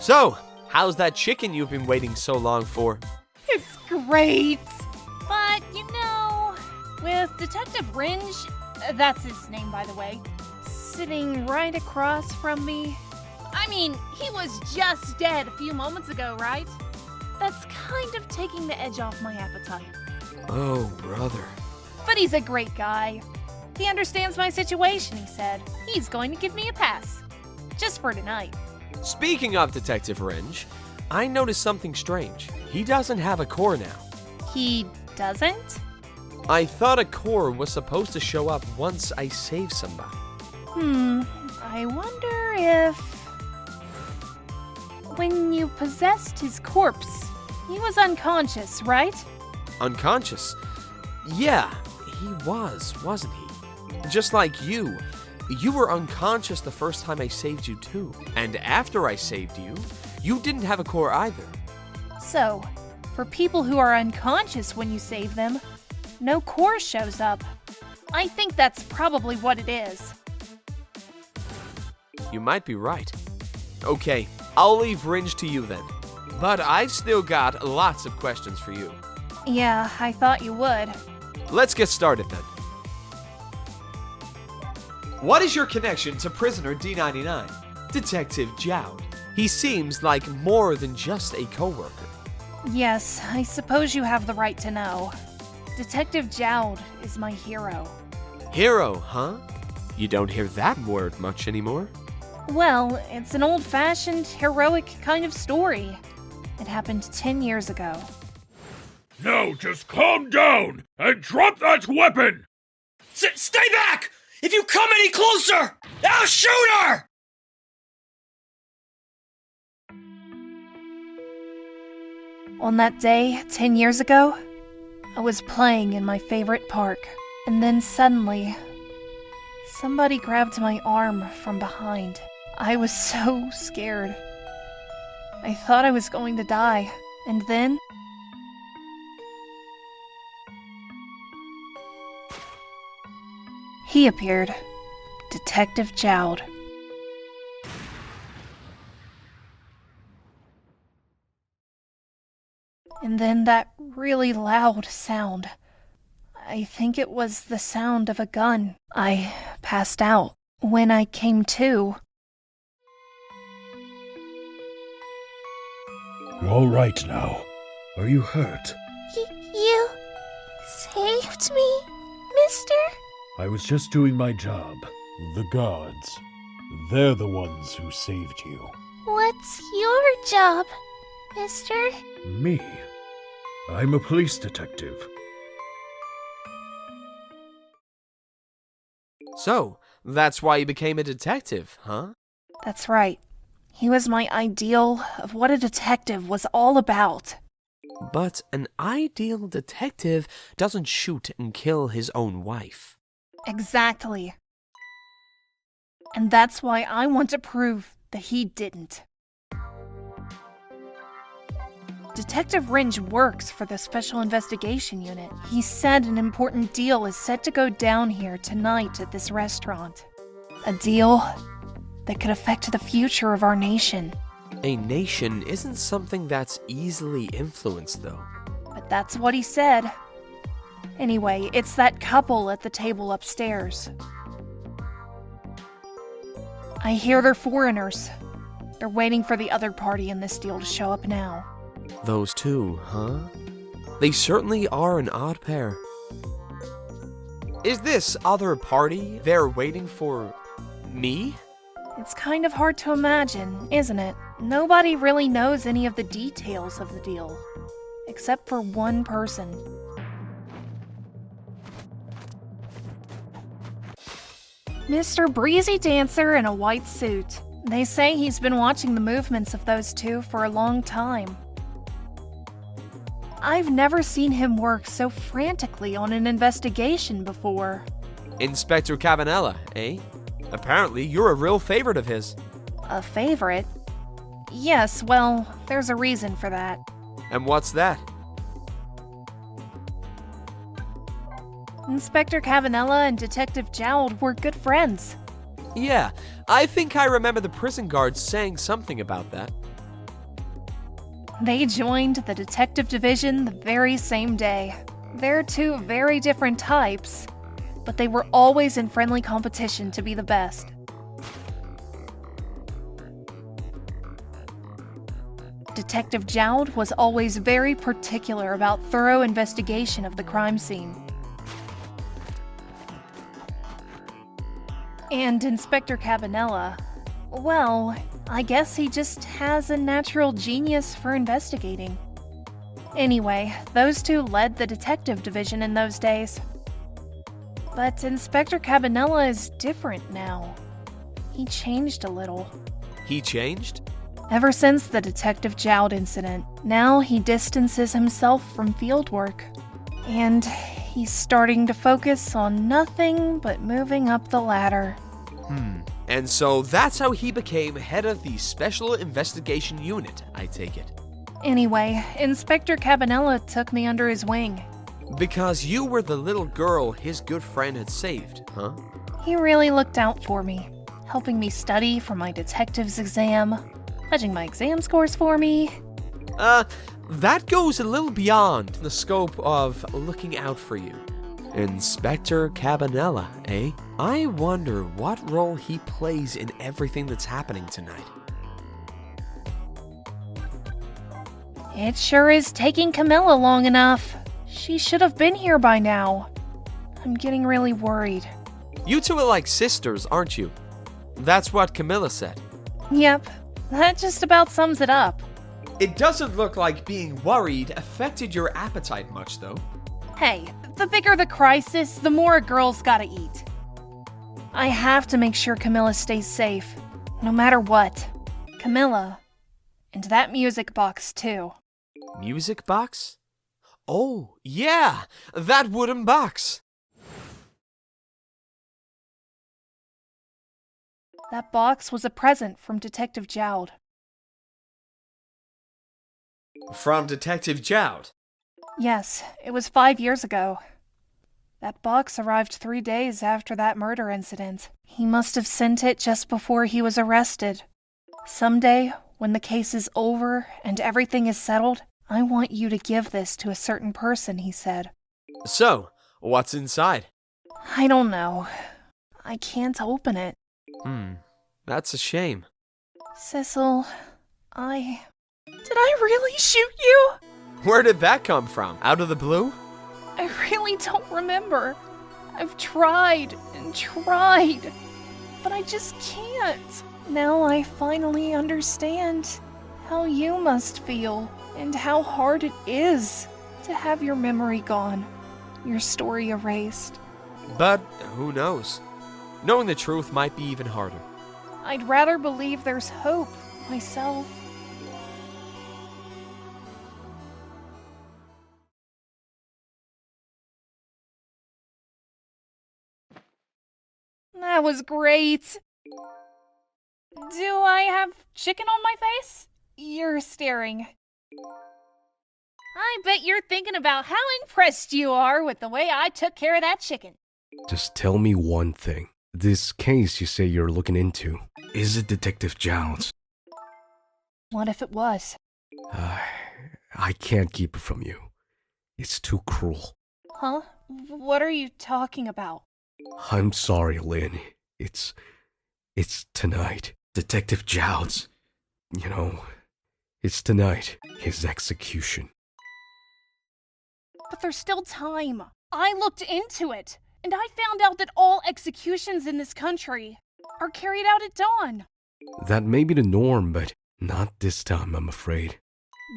So, how's that chicken you've been waiting so long for? It's great. But, you know, with Detective Rindge, that's his name, by the way, sitting right across from me. I mean, he was just dead a few moments ago, right? That's kind of taking the edge off my appetite. Oh, brother. But he's a great guy. He understands my situation, he said. He's going to give me a pass. Just for tonight. Speaking of Detective Rindge, I noticed something strange. He doesn't have a core now. He doesn't? I thought a core was supposed to show up once I save somebody. I wonder if... When you possessed his corpse, he was unconscious, right? Unconscious? Yeah, he was, wasn't he? Just like you. You were unconscious the first time I saved you too. And after I saved you, you didn't have a core either. So, for people who are unconscious when you save them, no core shows up. I think that's probably what it is. You might be right. Okay, I'll leave Rindge to you then. But I've still got lots of questions for you. Yeah, I thought you would. Let's get started then. What is your connection to prisoner D99? Detective Jowd. He seems like more than just a co-worker. Yes, I suppose you have the right to know. Detective Jowd is my hero. Hero, huh? You don't hear that word much anymore. Well, it's an old-fashioned, heroic kind of story. It happened 10 years ago. Now just calm down and drop that weapon! Stay back! If you come any closer, I'll shoot her! On that day, 10 years ago, I was playing in my favorite park, and then suddenly, somebody grabbed my arm from behind. I was so scared. I thought I was going to die, and then... he appeared. Detective Jowd. And then that really loud sound. I think it was the sound of a gun. I passed out. When I came to... You all right now? Are you hurt? You saved me, mister? I was just doing my job. The guards. They're the ones who saved you. What's your job, mister? Me? I'm a police detective. So, that's why you became a detective, huh? That's right. He was my ideal of what a detective was all about. But an ideal detective doesn't shoot and kill his own wife. Exactly. And that's why I want to prove that he didn't. Detective Rindge works for the Special Investigation Unit. He said an important deal is set to go down here tonight at this restaurant. A deal that could affect the future of our nation. A nation isn't something that's easily influenced, though. But that's what he said. Anyway, it's that couple at the table upstairs. I hear they're foreigners. They're waiting for the other party in this deal to show up now. Those two, huh? They certainly are an odd pair. Is this other party they're waiting for me? It's kind of hard to imagine, isn't it? Nobody really knows any of the details of the deal, except for one person. Mr. Breezy Dancer in a white suit. They say he's been watching the movements of those two for a long time. I've never seen him work so frantically on an investigation before. Inspector Cabanella, eh? Apparently, you're a real favorite of his. A favorite? Yes, well, there's a reason for that. And what's that? Inspector Cabanella and Detective Jowd were good friends. Yeah, I think I remember the prison guards saying something about that. They joined the detective division the very same day. They're two very different types, but they were always in friendly competition to be the best. Detective Jowd was always very particular about thorough investigation of the crime scene. And Inspector Cabanella, well, I guess he just has a natural genius for investigating. Anyway, those two led the detective division in those days. But Inspector Cabanella is different now. He changed a little. He changed? Ever since the Detective Jowd incident, now he distances himself from field work. And he's starting to focus on nothing but moving up the ladder. And so that's how he became head of the Special Investigation Unit, I take it. Anyway, Inspector Cabanella took me under his wing. Because you were the little girl his good friend had saved, huh? He really looked out for me, helping me study for my detective's exam, pledging my exam scores for me. That goes a little beyond the scope of looking out for you. Inspector Cabanella, eh? I wonder what role he plays in everything that's happening tonight. It sure is taking Camilla long enough. She should have been here by now. I'm getting really worried. You two are like sisters, aren't you? That's what Camilla said. Yep, that just about sums it up. It doesn't look like being worried affected your appetite much, though. Hey, the bigger the crisis, the more a girl's gotta eat. I have to make sure Camilla stays safe, no matter what. Camilla, and that music box too. Music box? Oh, yeah, that wooden box. That box was a present from Detective Jowd. From Detective Jowd? Yes, it was 5 years ago. That box arrived 3 days after that murder incident. He must have sent it just before he was arrested. Someday, when the case is over and everything is settled, I want you to give this to a certain person, he said. So, what's inside? I don't know. I can't open it. That's a shame. Sissel, Did I really shoot you? Where did that come from? Out of the blue? I really don't remember. I've tried and tried, but I just can't. Now I finally understand how you must feel and how hard it is to have your memory gone, your story erased. But who knows? Knowing the truth might be even harder. I'd rather believe there's hope myself. That was great. Do I have chicken on my face? You're staring. I bet you're thinking about how impressed you are with the way I took care of that chicken. Just tell me one thing. This case you say you're looking into, Is it Detective Jowd's? What if it was? I can't keep it from you. It's too cruel. Huh? What are you talking about? I'm sorry, Lynne. It's tonight. Detective Jowd's. You know, it's tonight. His execution. But there's still time. I looked into it, and I found out that all executions in this country are carried out at dawn. That may be the norm, but not this time, I'm afraid.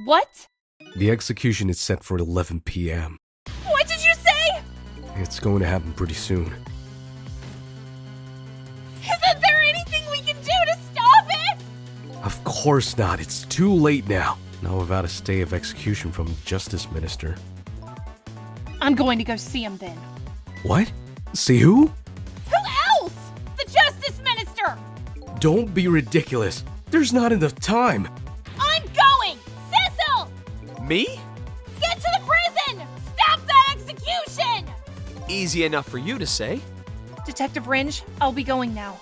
What? The execution is set for 11 p.m. What did you say? It's going to happen pretty soon. Isn't there anything we can do to stop it? Of course not. It's too late now. Now without a stay of execution from the Justice Minister. I'm going to go see him then. What? See who? Who else? The Justice Minister! Don't be ridiculous. There's not enough time. I'm going! Sissel! Me? Get to the prison! Stop that execution! Easy enough for you to say. Detective Rindge, I'll be going now.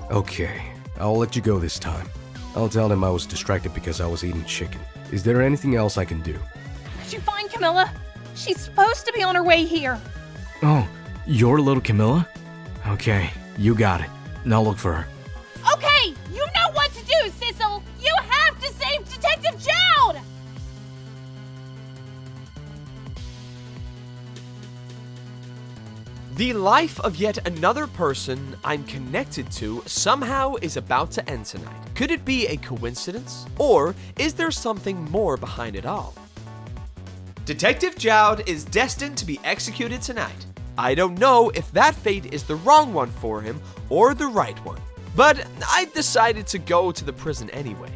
Okay, I'll let you go this time. I'll tell them I was distracted because I was eating chicken. Is there anything else I can do? Did you find Camilla? She's supposed to be on her way here. Oh, you're little Camilla? Okay, you got it. Now look for her. Okay, you know what to do, Sissel! You have to save Detective Jowd! The life of yet another person I'm connected to somehow is about to end tonight. Could it be a coincidence? Or is there something more behind it all? Detective Jowd is destined to be executed tonight. I don't know if that fate is the wrong one for him or the right one, but I've decided to go to the prison anyway.